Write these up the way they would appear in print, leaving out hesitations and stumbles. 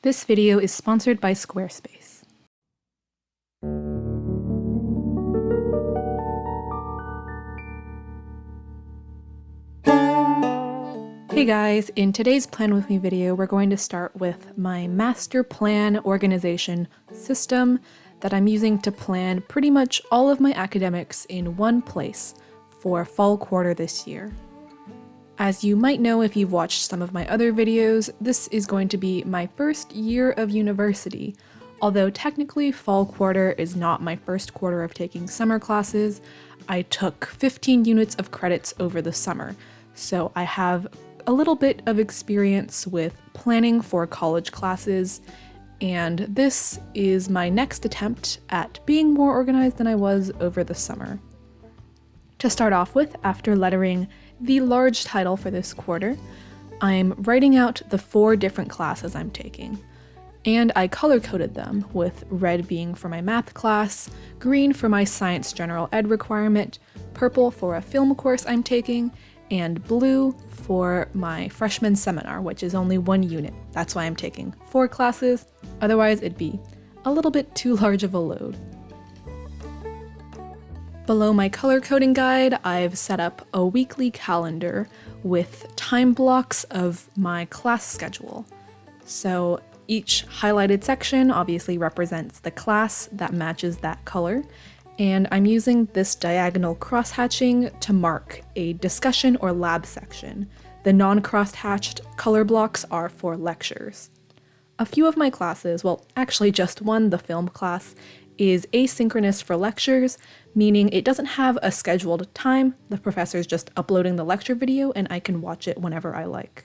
This video is sponsored by Squarespace. Hey guys, in today's Plan With Me video, we're going to start with my master plan organization system that I'm using to plan pretty much all of my academics in one place for fall quarter this year. As you might know if you've watched some of my other videos, this is going to be my first year of university, although technically fall quarter is not my first quarter of taking summer classes. I took 15 units of credits over the summer, so I have a little bit of experience with planning for college classes, and this is my next attempt at being more organized than I was over the summer. To start off with, after lettering the large title for this quarter, I'm writing out the 4 different classes I'm taking, and I color-coded them, with red being for my math class, green for my science general ed requirement, purple for a film course I'm taking, and blue for my freshman seminar, which is only 1 unit. That's why I'm taking 4 classes, otherwise it'd be a little bit too large of a load. Below my color coding guide, I've set up a weekly calendar with time blocks of my class schedule. So each highlighted section obviously represents the class that matches that color, and I'm using this diagonal cross-hatching to mark a discussion or lab section. The non-cross-hatched color blocks are for lectures. A few of my classes, well, actually just one, the film class, is asynchronous for lectures, meaning it doesn't have a scheduled time. The professor's just uploading the lecture video and I can watch it whenever I like.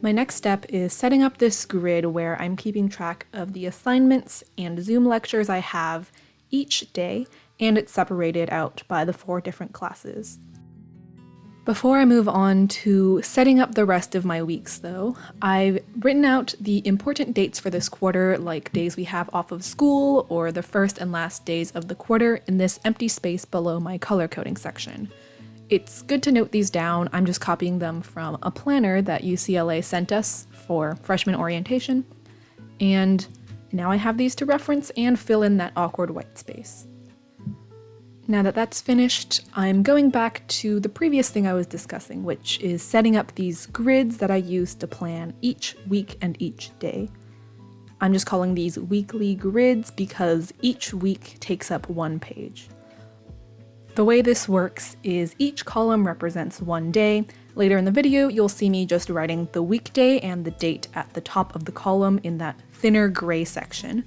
My next step is setting up this grid where I'm keeping track of the assignments and Zoom lectures I have each day, and it's separated out by the 4 different classes. Before I move on to setting up the rest of my weeks though, I've written out the important dates for this quarter, like days we have off of school or the first and last days of the quarter, in this empty space below my color coding section. It's good to note these down. I'm just copying them from a planner that UCLA sent us for freshman orientation, and now I have these to reference and fill in that awkward white space. Now that that's finished, I'm going back to the previous thing I was discussing, which is setting up these grids that I use to plan each week and each day. I'm just calling these weekly grids because each week takes up 1 page. The way this works is each column represents 1 day. Later in the video, you'll see me just writing the weekday and the date at the top of the column in that thinner gray section.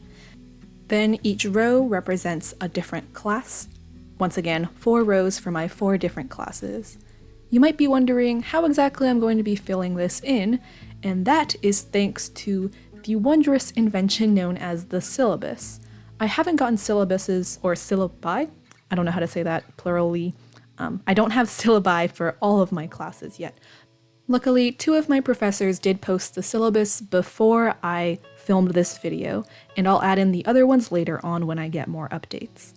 Then each row represents a different class. Once again, 4 rows for my 4 different classes. You might be wondering how exactly I'm going to be filling this in, and that is thanks to the wondrous invention known as the syllabus. I haven't gotten syllabuses or syllabi, I don't know how to say that plurally. I don't have syllabi for all of my classes yet. Luckily, 2 of my professors did post the syllabus before I filmed this video, and I'll add in the other ones later on when I get more updates.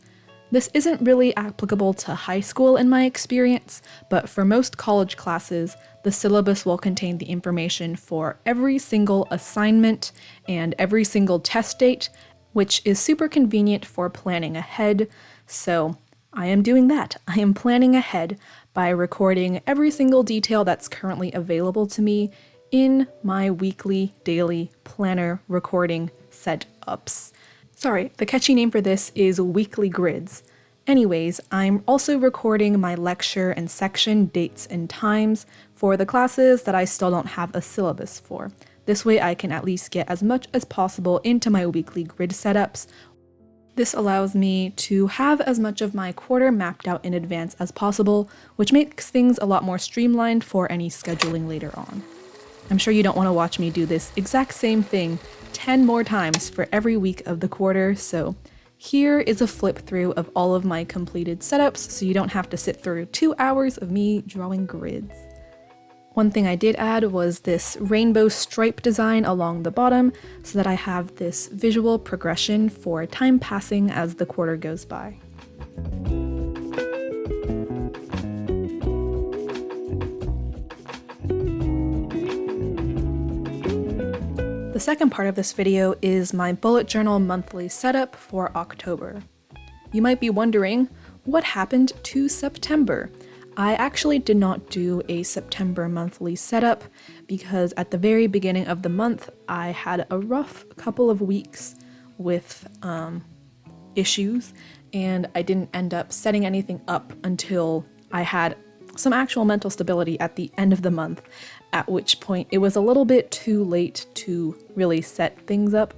This isn't really applicable to high school in my experience, but for most college classes, the syllabus will contain the information for every single assignment and every single test date, which is super convenient for planning ahead, so I am doing that. I am planning ahead by recording every single detail that's currently available to me in my weekly, daily planner recording setups. Sorry, the catchy name for this is weekly grids. Anyways, I'm also recording my lecture and section dates and times for the classes that I still don't have a syllabus for. This way I can at least get as much as possible into my weekly grid setups. This allows me to have as much of my quarter mapped out in advance as possible, which makes things a lot more streamlined for any scheduling later on. I'm sure you don't want to watch me do this exact same thing 10 more times for every week of the quarter, so here is a flip through of all of my completed setups so you don't have to sit through 2 hours of me drawing grids. One thing I did add was this rainbow stripe design along the bottom so that I have this visual progression for time passing as the quarter goes by. The second part of this video is my bullet journal monthly setup for October. You might be wondering, what happened to September? I actually did not do a September monthly setup because at the very beginning of the month, I had a rough couple of weeks with issues, and I didn't end up setting anything up until I had some actual mental stability at the end of the month, at which point it was a little bit too late to really set things up.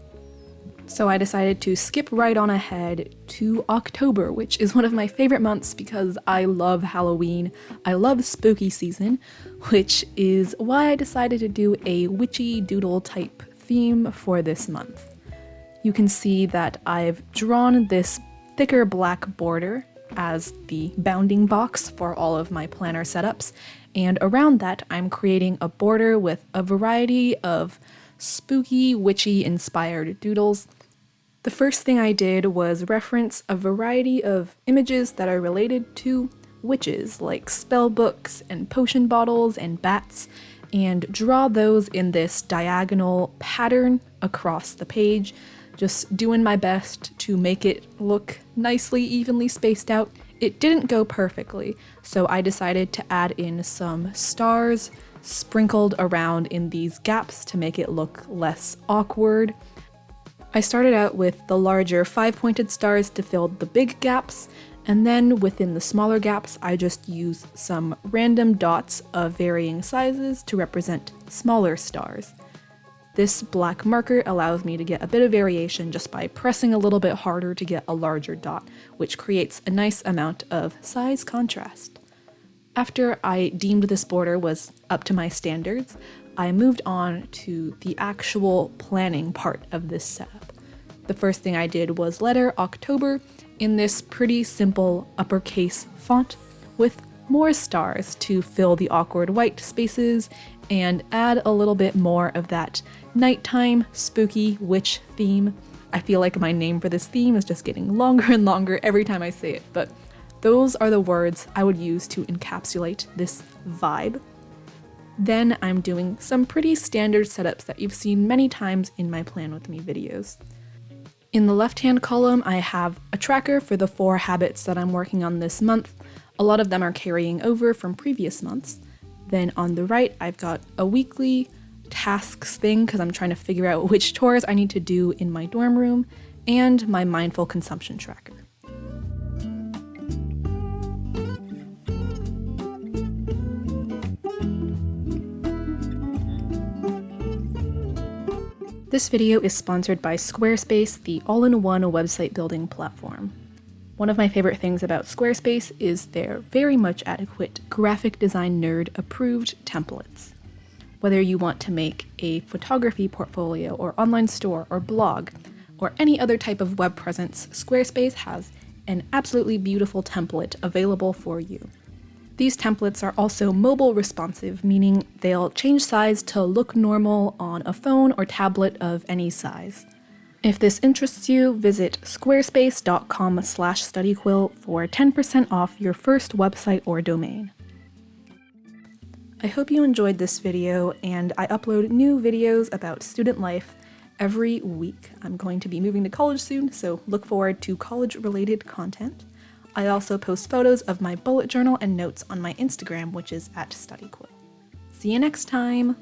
So I decided to skip right on ahead to October, which is one of my favorite months because I love Halloween. I love spooky season, which is why I decided to do a witchy doodle type theme for this month. You can see that I've drawn this thicker black border as the bounding box for all of my planner setups, and around that I'm creating a border with a variety of spooky, witchy inspired doodles. The first thing I did was reference a variety of images that are related to witches, like spell books and potion bottles and bats, and draw those in this diagonal pattern across the page, just doing my best to make it look nicely evenly spaced out. It didn't go perfectly, so I decided to add in some stars sprinkled around in these gaps to make it look less awkward. I started out with the larger 5-pointed stars to fill the big gaps, and then within the smaller gaps I just use some random dots of varying sizes to represent smaller stars. This black marker allows me to get a bit of variation just by pressing a little bit harder to get a larger dot, which creates a nice amount of size contrast. After I deemed this border was up to my standards, I moved on to the actual planning part of this setup. The first thing I did was letter October in this pretty simple uppercase font with more stars to fill the awkward white spaces and add a little bit more of that nighttime spooky witch theme. I feel like my name for this theme is just getting longer and longer every time I say it, but those are the words I would use to encapsulate this vibe. Then I'm doing some pretty standard setups that you've seen many times in my Plan With Me videos. In the left-hand column, I have a tracker for the 4 habits that I'm working on this month. A lot of them are carrying over from previous months. Then on the right, I've got a weekly tasks thing because I'm trying to figure out which chores I need to do in my dorm room, and my mindful consumption tracker. This video is sponsored by Squarespace, the all-in-one website building platform. One of my favorite things about Squarespace is their very much adequate graphic design nerd approved templates. Whether you want to make a photography portfolio or online store or blog or any other type of web presence, Squarespace has an absolutely beautiful template available for you. These templates are also mobile responsive, meaning they'll change size to look normal on a phone or tablet of any size. If this interests you, visit squarespace.com/studyquill for 10% off your first website or domain. I hope you enjoyed this video, and I upload new videos about student life every week. I'm going to be moving to college soon, so look forward to college-related content. I also post photos of my bullet journal and notes on my Instagram, which is @studyquill. See you next time!